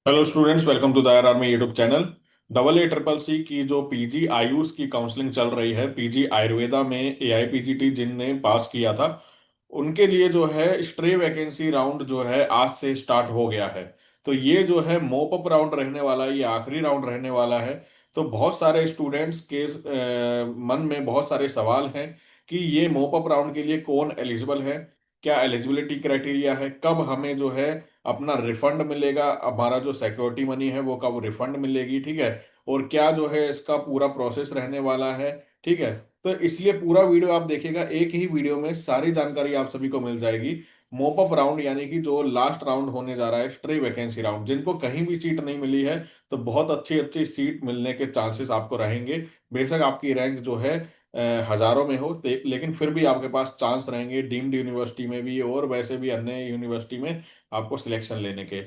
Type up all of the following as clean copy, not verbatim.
Hello students, welcome to the R army YouTube channel. Double A triple C की जो PG Ayush की counselling चल रही है, पीजी आयुर्वेदा में एआईपीजीटी जिनने पास किया था उनके लिए जो है स्ट्रे वैकेंसी राउंड जो है आज से स्टार्ट हो गया है। तो ये जो है मोप अप राउंड रहने वाला है, ये आखिरी राउंड रहने वाला है। तो बहुत सारे स्टूडेंट्स के मन में बहुत सारे सवाल हैं कि ये मोप अप राउंड के लिए कौन एलिजिबल है, क्या एलिजिबिलिटी क्राइटेरिया है, कब हमें जो है अपना रिफंड मिलेगा, हमारा जो सिक्योरिटी मनी है वो कब रिफंड मिलेगी, ठीक है। और क्या जो है इसका पूरा प्रोसेस रहने वाला है, ठीक है। तो इसलिए पूरा वीडियो आप देखिएगा, एक ही वीडियो में सारी जानकारी आप सभी को मिल जाएगी। मोप अप राउंड यानी कि जो लास्ट राउंड होने जा रहा है, स्ट्रे वैकेंसी राउंड, जिनको कहीं भी सीट नहीं मिली है तो बहुत अच्छी अच्छी सीट मिलने के चांसेस आपको रहेंगे। बेशक आपकी रैंक जो है हजारों में हो, लेकिन फिर भी आपके पास चांस रहेंगे डीम्ड यूनिवर्सिटी में भी और वैसे भी अन्य यूनिवर्सिटी में आपको सिलेक्शन लेने के।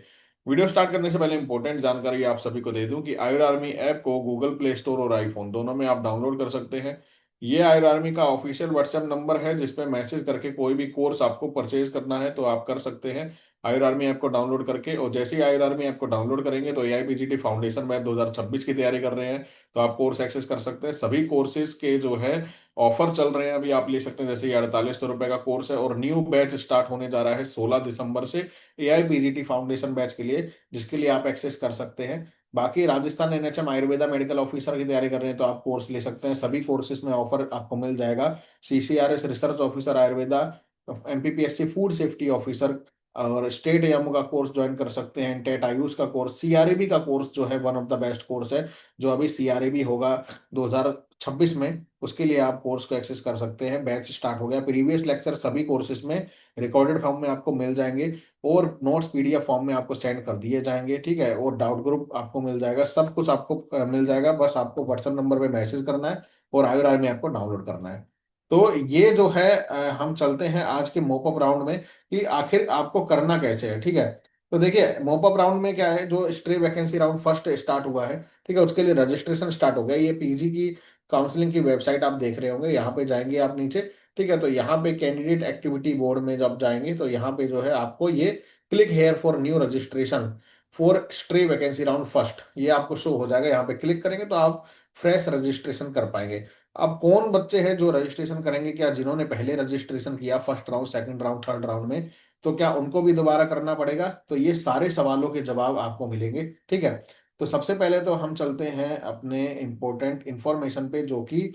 वीडियो स्टार्ट करने से पहले इंपॉर्टेंट जानकारी आप सभी को दे दूं कि आयुर आर्मी ऐप को गूगल प्ले स्टोर और आईफोन दोनों में आप डाउनलोड कर सकते हैं। ये आयुर आर्मी का ऑफिशियल व्हाट्सएप नंबर है जिसपे मैसेज करके कोई भी कोर्स आपको परचेज करना है तो आप कर सकते हैं आयुर आर्मी ऐप को डाउनलोड करके। और जैसे ही आयुर आर्मी ऐप को डाउनलोड करेंगे तो एआईपीजीटी फाउंडेशन बैच 2026 की तैयारी कर रहे हैं तो आप कोर्स एक्सेस कर सकते हैं। सभी कोर्सेज के जो है ऑफर चल रहे हैं, अभी आप ले सकते हैं। जैसे ये 4800 रुपए का कोर्स है और न्यू बैच स्टार्ट होने जा रहा है 16 दिसंबर से एआईपीजीटी फाउंडेशन बैच के लिए, जिसके लिए आप एक्सेस कर सकते हैं। बाकी Rajasthan NHM Ayurveda medical officer की तैयारी कर रहे हैं तो आप कोर्स ले सकते हैं। सभी कोर्सेज में ऑफर आपको मिल जाएगा। CCRS research officer Ayurveda, MPPSC food safety officer और स्टेट एएमओ का कोर्स ज्वाइन कर सकते हैं। टेट आयुष का कोर्स, सीआरएबी का कोर्स जो है one of the best course है, जो अभी सीआरएबी होगा 2026 में, उसके लिए आप कोर्स को एक्सेस कर सकते हैं। बैच स्टार्ट हो गया। प्रीवियस लेक्चर सभी कोर्सेज में रिकॉर्डेड फॉर्म में आपको मिल जाएंगे और नोट्स पीडीएफ फॉर्म में आपको सेंड कर दिए जाएंगे, ठीक है। और डाउट ग्रुप आपको मिल जाएगा, सब कुछ आपको मिल जाएगा। बस आपको व्हाट्सएप नंबर पे मैसेज करना है और आयुर आर्मी आपको डाउनलोड करना है। तो ये जो है हम चलते हैं आज के मोपअप राउंड में कि आखिर आपको करना कैसे है, ठीक है। तो देखिए मोपअप राउंड में क्या है, जो stray vacancy round first start हुआ है, ठीक है, उसके लिए रजिस्ट्रेशन स्टार्ट हो गया। ये पीजी की काउंसलिंग की वेबसाइट आप देख रहे होंगे, यहाँ पे जाएंगे आप नीचे, ठीक है। तो यहाँ पे कैंडिडेट एक्टिविटी बोर्ड में जब जाएंगे तो यहाँ पे जो है आपको ये click here for new registration for stray vacancy round first, ये आपको शो हो जाएगा। यहाँ पे क्लिक करेंगे तो आप फ्रेश रजिस्ट्रेशन कर पाएंगे। अब कौन बच्चे हैं जो रजिस्ट्रेशन करेंगे, क्या जिन्होंने पहले रजिस्ट्रेशन किया first round, second round, third round में, तो क्या उनको भी दोबारा करना पड़ेगा? तो ये सारे सवालों के जवाब आपको मिलेंगे, ठीक है। तो सबसे पहले तो हम चलते हैं अपने इंपॉर्टेंट इंफॉर्मेशन पे, जो कि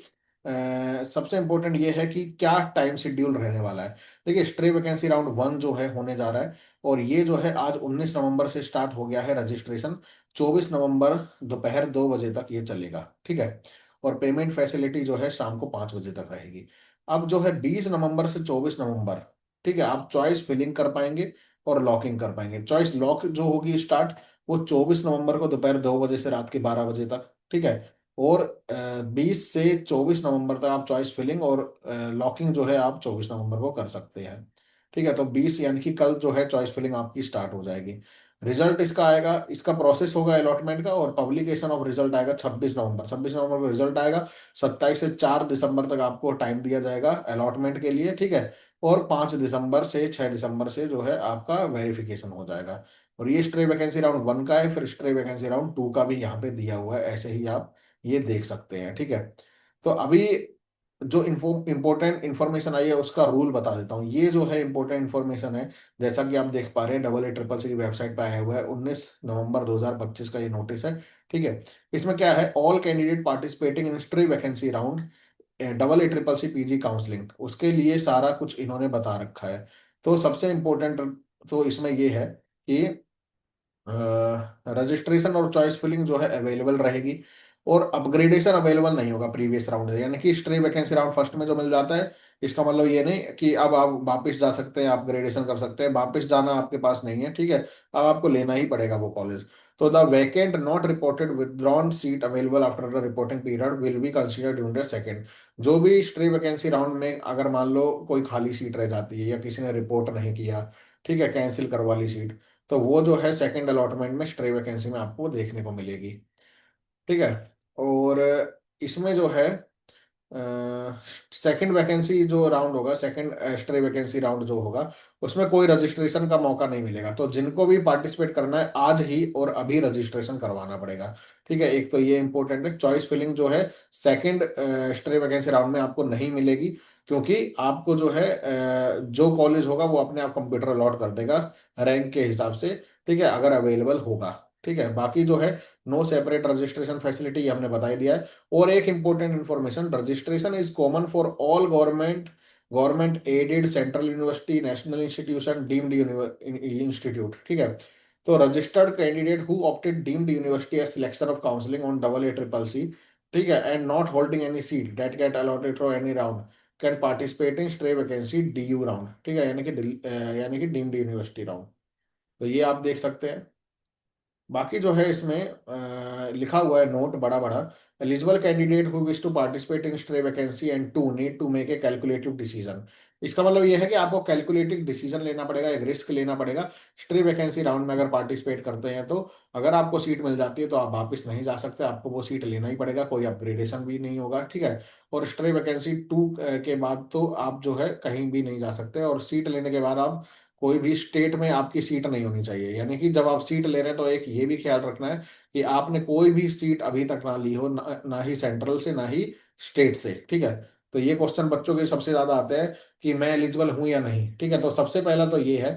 सबसे इंपॉर्टेंट ये है कि क्या टाइम शेड्यूल रहने वाला है। देखिए स्ट्रे वैकेंसी राउंड वन जो है होने जा रहा है और ये जो है आज 19 नवंबर से स्टार्ट हो गया है रजिस्ट्रेशन। 24 नवंबर दोपहर 2 बजे तक ये चलेगा, ठीक है। और पेमेंट फैसिलिटी जो है शाम को 5 बजे तक रहेगी। अब जो है 20 नवंबर से 24 नवंबर, ठीक है, आप चॉइस फिलिंग कर पाएंगे और लॉकिंग कर पाएंगे। चॉइस लॉक जो होगी स्टार्ट, वो 24 नवंबर को दोपहर 2 बजे से रात के 12 बजे तक, ठीक है। और 20 से 24 नवंबर तक आप चॉइस फिलिंग और लॉकिंग जो है आप 24 नवंबर को कर सकते हैं, ठीक है। तो 20 यानी कि कल जो है चॉइस फिलिंग आपकी स्टार्ट हो जाएगी। रिजल्ट इसका आएगा, इसका प्रोसेस होगा अलॉटमेंट का, और पब्लिकेशन ऑफ रिजल्ट आएगा 26 नवंबर। 26 नवंबर को रिजल्ट आएगा। 27 से 4 दिसंबर तक आपको टाइम दिया जाएगा अलॉटमेंट के लिए, ठीक है। और 5 दिसंबर से 6 दिसंबर से जो है आपका वेरिफिकेशन हो जाएगा। और ये स्ट्रे वैकेंसी राउंड वन का है, फिर स्ट्रे वैकेंसी राउंड टू का भी यहाँ पे दिया हुआ है, ऐसे ही आप ये देख सकते हैं, ठीक है। तो अभी जो इंपोर्टेंट इंफॉर्मेशन आई है उसका रूल बता देता हूँ। ये जो है इंपोर्टेंट इंफॉर्मेशन है, जैसा कि आप देख पा रहे हैं डबल ए ट्रिपल सी की वेबसाइट पे आया हुआ है, 19 नवंबर 2025 का ये नोटिस है, ठीक है। इसमें क्या है, all candidate participating in stray vacancy round double A triple C PG counselling, उसके लिए सारा कुछ इन्होंने बता रखा है। तो सबसे इम्पोर्टेंट तो इसमें ये है कि रजिस्ट्रेशन और चॉइस फिलिंग जो है अवेलेबल रहेगी और अपग्रेडेशन अवेलेबल नहीं होगा प्रीवियस राउंड से। यानी कि स्ट्रे वैकेंसी राउंड फर्स्ट में जो मिल जाता है, इसका मतलब ये नहीं कि अब आप वापस जा सकते हैं, अपग्रेडेशन कर सकते हैं, वापस जाना आपके पास नहीं है, ठीक है। अब आपको लेना ही पड़ेगा वो कॉलेज। तो the vacant not reported withdrawn seat available after the reporting period will be considered during the second. जो भी स्ट्रे वैकेंसी राउंड में अगर मान लो कोई खाली सीट रह जाती है या किसी ने रिपोर्ट नहीं किया, ठीक है, कैंसिल करवा ली सीट, तो वो जो है सेकंड अलॉटमेंट में स्ट्रे वैकेंसी में आपको देखने को मिलेगी, ठीक है। और इसमें जो है सेकंड वैकेंसी जो राउंड होगा, सेकंड स्ट्रे वैकेंसी राउंड जो होगा, उसमें कोई रजिस्ट्रेशन का मौका नहीं मिलेगा। तो जिनको भी पार्टिसिपेट करना है आज ही और अभी रजिस्ट्रेशन करवाना पड़ेगा। ठीक है, एक तो ये इंपॉर्टेंट है। चॉइस फिलिंग जो है सेकंड स्ट्रे वैकेंसी राउंड में आपको नहीं मिलेगी, क्योंकि आपको जो है जो कॉलेज होगा वो अपने आप कंप्यूटर अलॉट कर देगा रैंक के हिसाब से। ठीक है, अगर अवेलेबल होगा। ठीक है, बाकी जो है नो सेपरेट रजिस्ट्रेशन फैसिलिटी हमने बता ही दिया है। और एक important information, registration is common for all government aided central university, national institution, deemed institute. ठीक है, तो registered candidate who opted deemed university as selection of counselling on double A triple C, ठीक है, and not holding any seat that get allotted for any round can participate in stray vacancy DU round. ठीक है, यानी कि deemed university round. तो ये आप देख सकते हैं। बाकी जो है इसमें लिखा हुआ है नोट बड़ा बड़ा, eligible candidate who wish to participate in stray vacancy and to need to make a calculative decision. इसका मतलब ये है कि आपको कैलकुलेटिव डिसीजन लेना पड़ेगा, एक रिस्क लेना पड़ेगा। स्ट्रे वैकेंसी राउंड में अगर पार्टिसिपेट करते हैं तो अगर आपको सीट मिल जाती है तो आप वापस नहीं जा सकते, आपको वो सीट लेना ही पड़ेगा, कोई अपग्रेडेशन भी नहीं होगा। ठीक है, और स्ट्रे वैकेंसी टू के बाद तो आप जो है कहीं भी नहीं जा सकते, और सीट लेने के बाद आप कोई भी स्टेट में आपकी सीट नहीं होनी चाहिए। यानी कि जब आप सीट ले रहे हैं तो एक ये भी ख्याल रखना है कि आपने कोई भी सीट अभी तक ना ली हो, ना ही सेंट्रल से ना ही स्टेट से। ठीक है, तो ये क्वेश्चन बच्चों के सबसे ज्यादा आते हैं कि मैं एलिजिबल हूं या नहीं। ठीक है, तो सबसे पहला तो ये है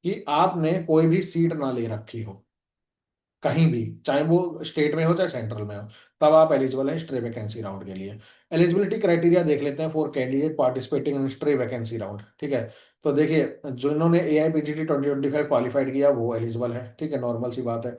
कि आपने कोई भी सीट ना ले रखी हो कहीं भी, चाहे वो स्टेट में हो चाहे सेंट्रल में हो, तब आप एलिजिबल हैं स्ट्रे वैकेंसी राउंड के लिए। एलिजिबिलिटी क्राइटेरिया देख लेते हैं for candidate participating in stray vacancy round. ठीक है, तो देखिए जिन्होंने A I P G T 2025 qualified किया वो एलिजिबल है। ठीक है, नॉर्मल सी बात है।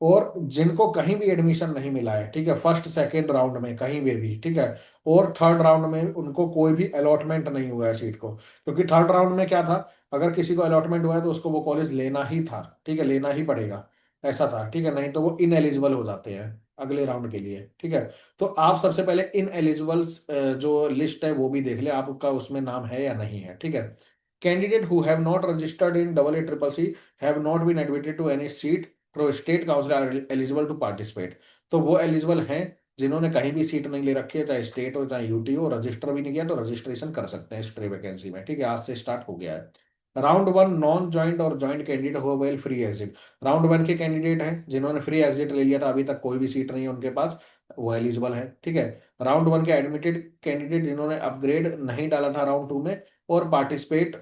और जिनको कहीं भी एडमिशन नहीं मिला है, ठीक है, फर्स्ट सेकेंड राउंड में कहीं भी, ठीक है, और थर्ड राउंड में उनको कोई भी अलॉटमेंट नहीं हुआ है सीट को, क्योंकि थर्ड राउंड में क्या था, अगर किसी को अलॉटमेंट हुआ है तो उसको वो कॉलेज लेना ही था। ठीक है, लेना ही पड़ेगा, ऐसा था। ठीक है, नहीं तो वो इन एलिजिबल हो जाते हैं अगले राउंड के लिए। ठीक है, तो आप सबसे पहले इन एलिजिबल्स जो लिस्ट है वो भी देख ले आपका उसमें नाम है या नहीं है। ठीक है, candidate who have not registered in double A triple C have not been admitted to any seat pro state council are eligible to participate. तो वो एलिजिबल हैं जिन्होंने कहीं भी सीट नहीं ले रखी है, चाहे स्टेट हो चाहे यूटी हो, रजिस्टर भी नहीं किया तो रजिस्ट्रेशन कर सकते हैं स्ट्रे वैकेंसी में। ठीक है, आज से स्टार्ट हो गया है। राउंड वन नॉन ज्वाइंट और ज्वाइंट कैंडिडेट हो well free exit. Round one के कैंडिडेट हैं जिन्होंने फ्री एग्जिट ले लिया था, अभी तक कोई भी सीट नहीं है उनके पास, वो एलिजिबल है। ठीक है, राउंड वन के एडमिटेड कैंडिडेट जिन्होंने अपग्रेड नहीं डाला था राउंड टू में, और पार्टिसिपेट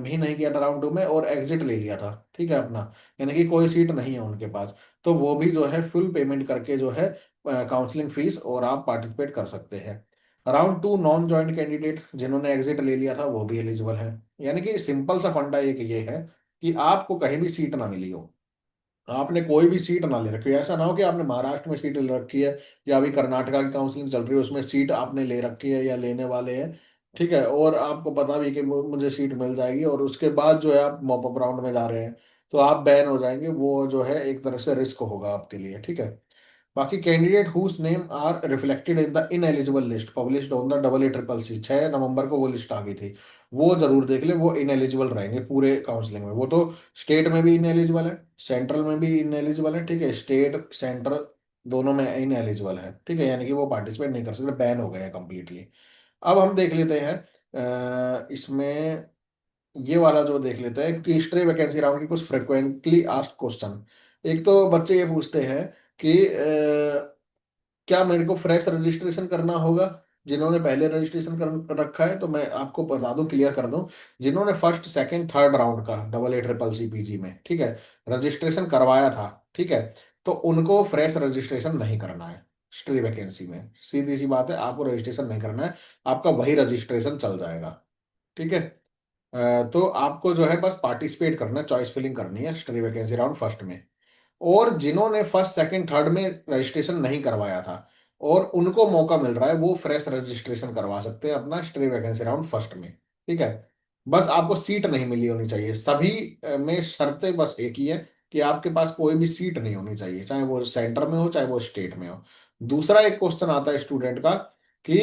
भी नहीं किया था राउंड टू में, और एग्जिट ले लिया था। ठीक है अपना, यानी कि कोई सीट नहीं है उनके पास, तो वो भी जो है फुल पेमेंट करके जो है काउंसलिंग फीस और आप पार्टिसिपेट कर सकते हैं। Round to non joint candidate जिन्होंने एग्जिट ले लिया था वो भी एलिजिबल है। यानी कि सिंपल सा फंडा एक ये है कि आपको कहीं भी सीट ना मिली हो, आपने कोई भी सीट ना ले रखी हो, ऐसा ना हो कि आपने महाराष्ट्र में सीट ले रखी है या अभी कर्नाटका की काउंसलिंग चल रही है उसमें सीट आपने ले रखी है या लेने वाले हैं। ठीक है, और आपको पता भी कि मुझे सीट मिल जाएगी और उसके बाद जो है आप मॉपअप राउंड में जा रहे हैं, तो आप बैन हो जाएंगे, वो जो है एक तरह से रिस्क होगा आपके लिए। ठीक है, बाकी candidate whose name are reflected in the ineligible list published on the double A triple C, 6 नवंबर को वो लिस्ट आ गई थी, वो जरूर देख ले, वो इनएलिजिबल रहेंगे पूरे काउंसलिंग में। वो तो स्टेट में भी इनएलिजिबल है, सेंट्रल में भी इनएलिजिबल है। ठीक है, स्टेट सेंट्रल दोनों में इनएलिजिबल है। ठीक है, यानी कि वो पार्टिसिपेट नहीं कर सकते, बैन हो गए हैं कंप्लीटली। अब हम देख लेते हैं इसमें ये वाला जो देख लेते हैं कि स्ट्रे वैकेंसी राउंड की कुछ फ्रिक्वेंटली आस्क्ड क्वेश्चन। एक तो बच्चे ये पूछते हैं कि क्या मेरे को फ्रेश रजिस्ट्रेशन करना होगा, जिन्होंने पहले रजिस्ट्रेशन कर रखा है। तो मैं आपको बता दूं, क्लियर कर दूं, जिन्होंने फर्स्ट सेकंड थर्ड राउंड का double A triple C PG में, ठीक है, रजिस्ट्रेशन करवाया था, ठीक है, तो उनको फ्रेश रजिस्ट्रेशन नहीं करना है स्ट्री वैकेंसी में। सीधी सी बात है, आपको रजिस्ट्रेशन नहीं करना है, आपका वही रजिस्ट्रेशन चल जाएगा। ठीक है, तो आपको जो है बस पार्टिसिपेट करना है, चॉइस फिलिंग करनी है स्ट्री वैकेंसी राउंड फर्स्ट में। और जिन्होंने फर्स्ट सेकंड थर्ड में रजिस्ट्रेशन नहीं करवाया था और उनको मौका मिल रहा है, वो फ्रेश रजिस्ट्रेशन करवा सकते हैं अपना स्ट्रे वैकेंसी राउंड फर्स्ट में। ठीक है, बस आपको सीट नहीं मिली होनी चाहिए सभी में, शर्तें बस एक ही है कि आपके पास कोई भी सीट नहीं होनी चाहिए, चाहे वो सेंटर में हो चाहे वो स्टेट में हो। दूसरा एक क्वेश्चन आता है स्टूडेंट का कि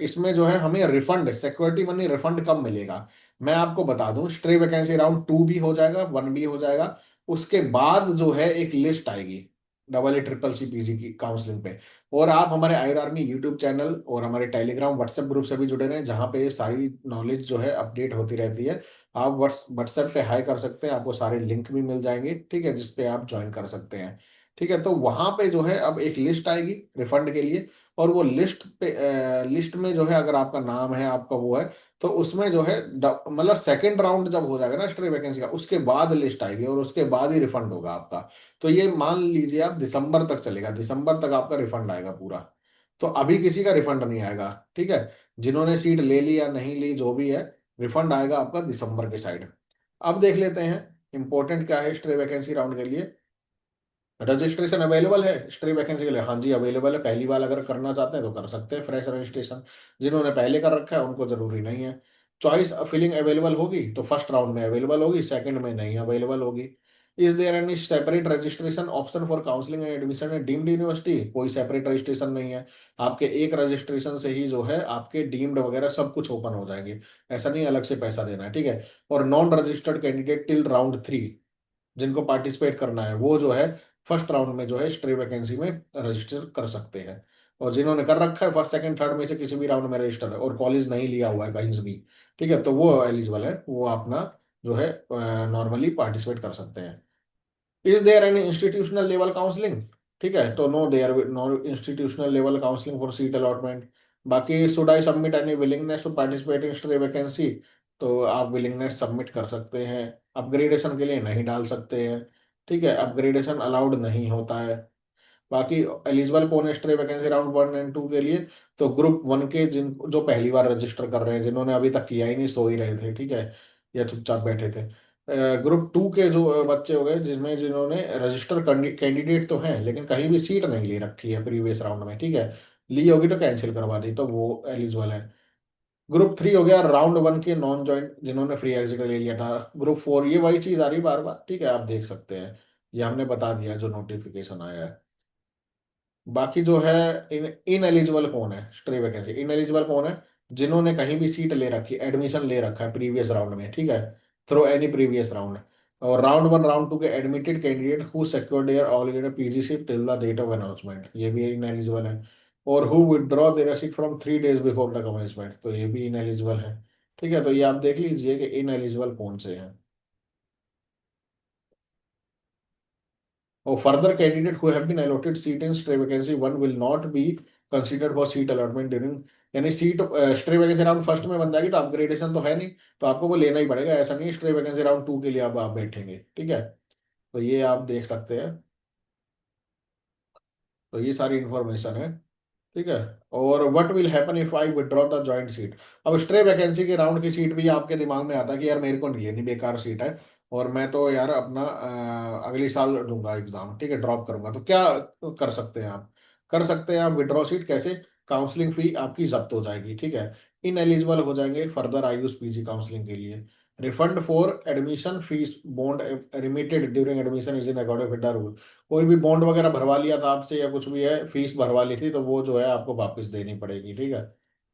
इसमें जो है हमें रिफंड, सिक्योरिटी मनी रिफंड कब मिलेगा। मैं आपको बता दूं, स्ट्रे वैकेंसी राउंड टू भी हो जाएगा, वन भी हो जाएगा, उसके बाद जो है एक लिस्ट आएगी, double A triple C PG की काउंसलिंग पे। और आप हमारे आयर आर्मी यूट्यूब चैनल और हमारे टेलीग्राम व्हाट्सएप ग्रुप से भी जुड़े रहें, जहाँ पे ये सारी नॉलेज जो है अपडेट होती रहती है। आप व्हाट्सएप पे हाई कर सकते हैं, आपको सारे लिंक भी मिल जाएंगे, ठीक है, जिसपे आप ज्वाइन कर सकते हैं। ठीक है, तो वहां पे जो है अब एक लिस्ट आएगी रिफंड के लिए। और वो लिस्ट पे लिस्ट में जो है अगर आपका नाम है, आपका वो है, तो उसमें जो है मतलब सेकंड राउंड जब हो जाएगा ना स्ट्रे वैकेंसी का, उसके बाद लिस्ट आएगी और उसके बाद ही रिफंड होगा आपका। तो ये मान लीजिए आप दिसंबर तक चलेगा, दिसंबर तक आपका रिफंड आएगा पूरा। तो अभी किसी का रिफंड नहीं आएगा। ठीक है, जिन्होंने सीट ले ली या नहीं ली जो भी है, रिफंड आएगा आपका दिसंबर के साइड। अब देख लेते हैं इंपॉर्टेंट क्या है स्ट्रे वैकेंसी राउंड के लिए। रजिस्ट्रेशन अवेलेबल है स्ट्री वैकेंसी के लिए? हाँ जी अवेलेबल है, पहली बार अगर करना चाहते हैं तो कर सकते हैं फ्रेश रजिस्ट्रेशन। जिन्होंने पहले कर रखा है उनको जरूरी नहीं है। चॉइस फिलिंग अवेलेबल होगी तो फर्स्ट राउंड में अवेलेबल होगी, सेकंड में नहीं अवेलेबल होगी। Is there any separate registration option for counselling and admission at deemed university? कोई सेपरेट रजिस्ट्रेशन नहीं है। आपके एक रजिस्ट्रेशन से ही जो है आपके डीम्ड वगैरह सब कुछ ओपन हो जाएंगे। ऐसा नहीं अलग से पैसा देना है, ठीक है। और non registered candidate till round 3 जिनको पार्टिसिपेट करना है वो जो है फर्स्ट राउंड में जो है स्ट्रे वैकेंसी में रजिस्टर कर सकते हैं। और जिन्होंने कर रखा है फर्स्ट सेकंड थर्ड में से किसी भी राउंड में रजिस्टर है और कॉलेज नहीं लिया हुआ है कहीं से भी, ठीक है, तो वो एलिजिबल है, वो अपना जो है नॉर्मली पार्टिसिपेट कर सकते हैं। Is there any institutional level counselling? ठीक है, तो no there no institutional level counselling for seat allotment. बाकी should I submit any willingness to participate in stray vacancy? तो आप विलिंगनेस सबमिट कर सकते हैं, अपग्रेडेशन के लिए नहीं डाल सकते हैं। ठीक है, अपग्रेडेशन अलाउड नहीं होता है। बाकी एलिजिबल कौन है स्ट्रे वैकेंसी राउंड 1 एंड 2 के लिए? तो ग्रुप 1 के जिन जो पहली बार रजिस्टर कर रहे हैं, जिन्होंने अभी तक किया ही नहीं, सो ही रहे थे, ठीक है, या चुपचाप बैठे थे। ग्रुप 2 के जो बच्चे हो गए जिसमें जिन्होंने रजिस्टर कैंडिडेट तो हैं लेकिन कहीं भी सीट नहीं ले रखी है प्रीवियस राउंड में, ठीक है, ली होगी तो कैंसिल करवा दी, तो वो एलिजिबल है। ग्रुप 3 हो गया राउंड 1 के नॉन ज्वाइंट जिन्होंने फ्री एग्जिट ले लिया था। ग्रुप 4 ये वही चीज आ रही बार बार, ठीक है, आप देख सकते हैं, ये हमने बता दिया जो नोटिफिकेशन आया है। बाकी जो है इन एलिजिबल कौन है स्ट्रे वैकेंसी, इन एलिजिबल कौन है? जिन्होंने कहीं भी सीट ले रखी, एडमिशन ले रखा है प्रीवियस राउंड में, ठीक है, थ्रू एनी प्रीवियस राउंड। और राउंड 1 राउंड 2 के admitted candidate who secured their already PGC till the date of announcement, ये भी इन एलिजिबल है। और who withdraw their seat from 3 days before the commencement, तो ये भी इन एलिजिबल है। ठीक है, तो ये आप देख लीजिए कि इन एलिजिबल कौन से हैं। Or further candidate who have been allotted seat in stray vacancy 1 will not be considered for seat allotment during, यानी seat stray vacancy round first में बन जाएगी तो अपग्रेडेशन तो है नहीं, तो आपको वो लेना ही पड़ेगा, ऐसा नहीं स्ट्रे वैकेंसी राउंड 2 के लिए अब आप बैठेंगे, ठीक है। तो ये आप देख सकते हैं, तो ये सारी इंफॉर्मेशन है, ठीक है। और what will happen if I withdraw the joint seat? अब स्ट्रे वैकेंसी के राउंड की सीट भी आपके दिमाग में आता है कि यार मेरे को नहीं लेनी, बेकार सीट है, और मैं तो यार अपना अगले साल दूंगा एग्जाम, ठीक है, ड्रॉप करूंगा, तो क्या कर सकते हैं आप? कर सकते हैं आप विड्रॉ सीट कैसे? काउंसलिंग फी आपकी जब्त हो जाएगी, ठीक है, इन एलिजिबल हो जाएंगे फर्दर आयुष पीजी काउंसलिंग के लिए। Refund for admission fees bond remitted during admission is in according with the rule. कोई भी बॉन्ड वगैरह भरवा लिया था आपसे या कुछ भी है, फीस भरवा ली थी, तो वो जो है आपको वापस देनी पड़ेगी, ठीक है,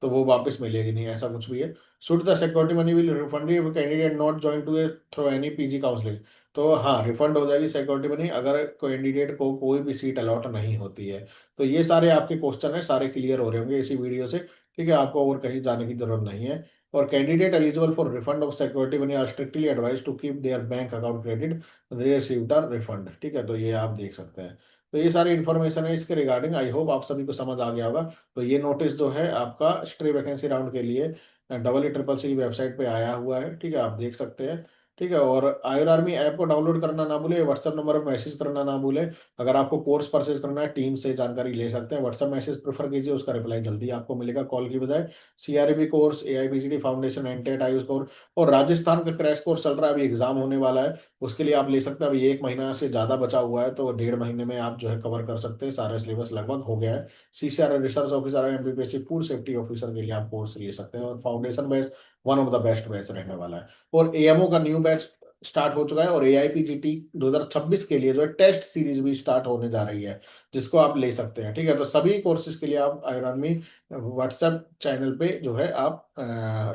तो वो वापस मिलेगी नहीं, ऐसा कुछ भी है। Should the security money will refund if candidate not join to a through any PG counselling? तो हाँ रिफंड हो जाएगी सिक्योरिटी मनी अगर कैंडिडेट को कोई भी सीट अलॉट नहीं होती है। तो ये सारे आपके क्वेश्चन है, सारे क्लियर हो रहे होंगे इसी वीडियो से, ठीक है, आपको और कहीं जाने की जरूरत नहीं है। और candidate eligible for refund of security money are strictly advise to keep their bank account credit received are refund, ठीक है, तो ये आप देख सकते हैं। तो ये सारी इन्फॉर्मेशन है इसके रिगार्डिंग, आई होप आप सभी को समझ आ गया होगा। तो ये नोटिस जो है आपका स्ट्रे वैकेंसी राउंड के लिए EEEC वेबसाइट पे आया हुआ है, ठीक है, आप देख सकते हैं। ठीक है, और आयर आर्मी ऐप को डाउनलोड करना ना भूले, व्हाट्सएप नंबर पर मैसेज करना ना भूले। अगर आपको कोर्स परचेज करना है टीम से जानकारी ले सकते हैं, व्हाट्सएप मैसेज प्रेफर कीजिए, उसका रिप्लाई जल्दी आपको मिलेगा कॉल की बजाय। CRB कोर्स, AIPGD फाउंडेशन, एनटेट आयुष कोर्स, और राजस्थान का क्रैश कोर्स चल रहा है, अभी एग्जाम होने वाला है, उसके लिए आप ले सकते हैं। अभी 1 महीना से ज्यादा बचा हुआ है, तो 1.5 महीने में आप जो है कवर कर सकते हैं, सारा सिलेबस लगभग हो गया है। CCR research officer, MPPSC food safety officer के लिए आप कोर्स ले सकते हैं, और foundation batch one of the best batch रहने वाला है। और AMO का न्यू बैच स्टार्ट हो चुका है, और AIPGT 2026 के लिए जो है टेस्ट सीरीज भी स्टार्ट होने जा रही है, जिसको आप ले सकते हैं, ठीक है। तो सभी कोर्सेज के लिए आप आयरन व्हाट्सएप चैनल पे जो है आप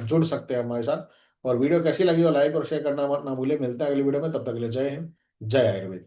जुड़ सकते हैं हमारे साथ। और वीडियो कैसी लगी हो लाइक और शेयर करना मत ना भूले। मिलते हैं अगली वीडियो में, तब तक के लिए जय हिंद, जय आयुर्वेद।